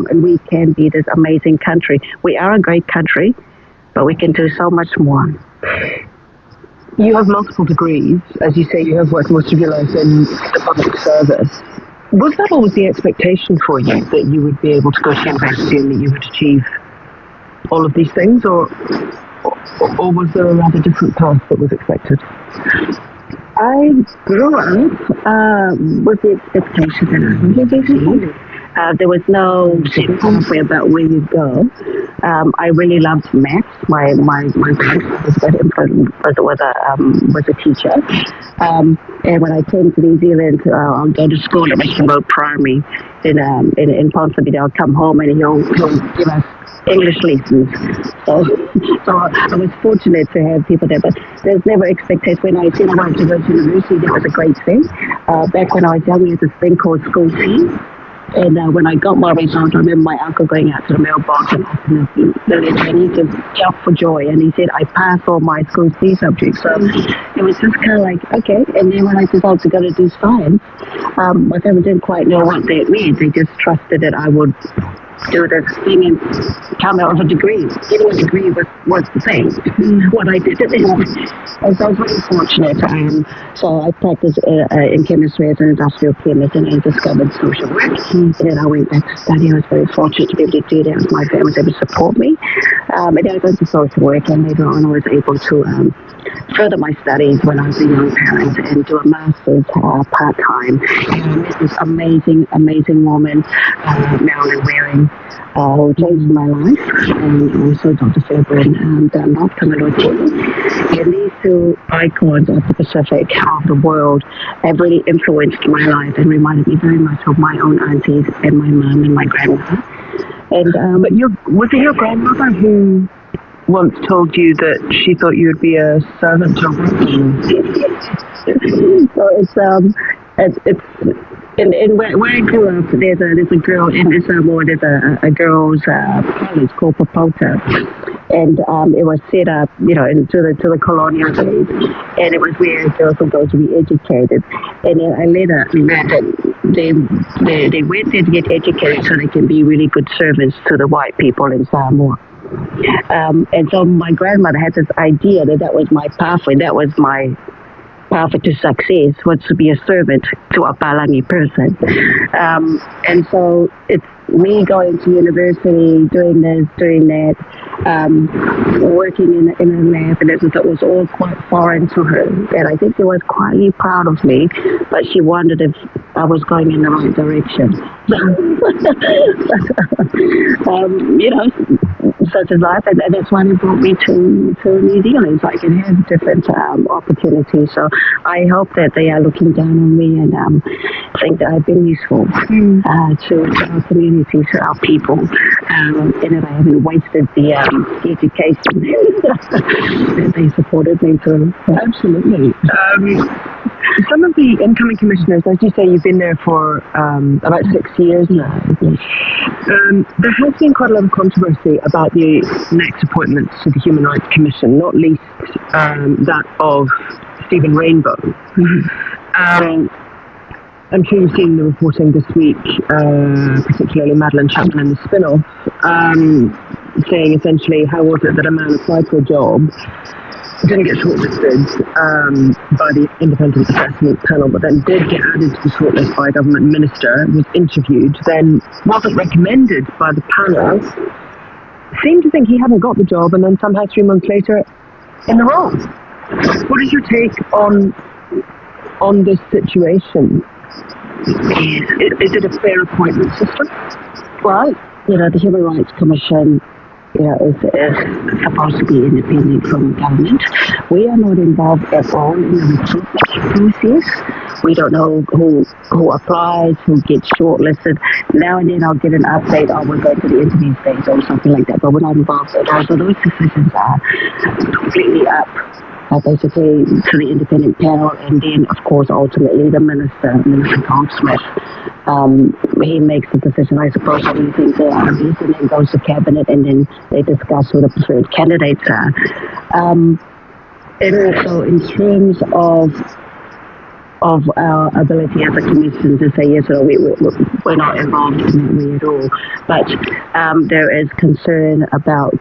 And we can be this amazing country. We are a great country, but we can do so much more. You have multiple degrees. As you say, you have worked most of your life in the public service. Was that always the expectation for you, that you would be able to go to university and that you would achieve all of these things, or was there a rather different path that was expected? I grew up with the expectation that I would succeed. There was no pathway about where you go. I really loved maths. My grandfather was a teacher. And when I came to New Zealand, I'll go to school at Macau Primary in Ponsonby. I'll come home and he'll give us English lessons. So I was fortunate to have people there, but there's never expectation. When I said I wanted to go to university, that was a great thing. Back when I was young, we had this thing called school fees. And when I got my result, I remember my uncle going out to the mailbox and opening the letter, and he just jumped for joy. And he said, I passed all my school C subjects. So it was just kind of like, okay. And then when I decided to go to do science, my family didn't quite know what that meant. They just trusted that I would do this thing and come out with a degree. Getting a degree was the same, what I did. And so I was very fortunate. So I practiced in chemistry as an industrial chemist, and I discovered social work. And then I went back to study. I was very fortunate to be able to do that. My family was able to support me. And then I went to social work, and later on I was able to further my studies when I was a young parent and do a master's part-time. And I met this amazing woman, Marilyn Waring, who changed my life, and also Dr. Fairbairn Dunlop from and these two icons of the Pacific, of the world, have really influenced my life and reminded me very much of my own aunties and my mom and my grandmother. And but was it your grandmother who once told you that she thought you would be a servant to women? So it's and where I grew up, there's a girl in Samoa. There's a girls' college called Papota, and it was set up, into the colonial days, and it was where girls were going to be educated. And then I later learned that they went there to get educated so they can be really good servants to the white people in Samoa. And so my grandmother had this idea that was my pathway. That was my pathway to success, was to be a servant to a Palangi person. And so it's me going to university, doing this, doing that, working in a lab, and it was all quite foreign to her. And I think she was quietly proud of me, but she wondered if I was going in the right direction. Such as life, and that's why they brought me to New Zealand, so I can have different opportunities. So I hope that they are looking down on me and think that I've been useful to our community, to our people, and that I haven't wasted the education that they supported me through. Absolutely. Some of the incoming commissioners, as you say, you've been there for about 6 years now. There has been quite a lot of controversy about the next appointments to the Human Rights Commission, not least that of Stephen Rainbow. I'm sure you've seen the reporting this week, particularly Madeleine Chapman in the spin-off, saying essentially, how was it that a man applied for a job, didn't get shortlisted by the independent assessment panel, but then did get added to the shortlist by a government minister, was interviewed, then wasn't recommended by the panel, seemed to think he hadn't got the job, and then somehow 3 months later in the role. What is your take on this situation? Is it a fair appointment system? Well, the Human Rights Commission is supposed to be independent from government. We are not involved at all in the recruitment process. We don't know who applies, who gets shortlisted. Now and then I'll get an update, we're going to the interview stage or something like that, but we're not involved at all. So those decisions are completely up, basically, to the independent panel, and then, of course, ultimately the Minister Goldsmith. He makes the decision, I suppose, on these things are obvious, and then goes to cabinet, and then they discuss who the preferred candidates are. And also, in terms of of our ability as a commission to say yes or no, we're not involved in that way at all. But there is concern about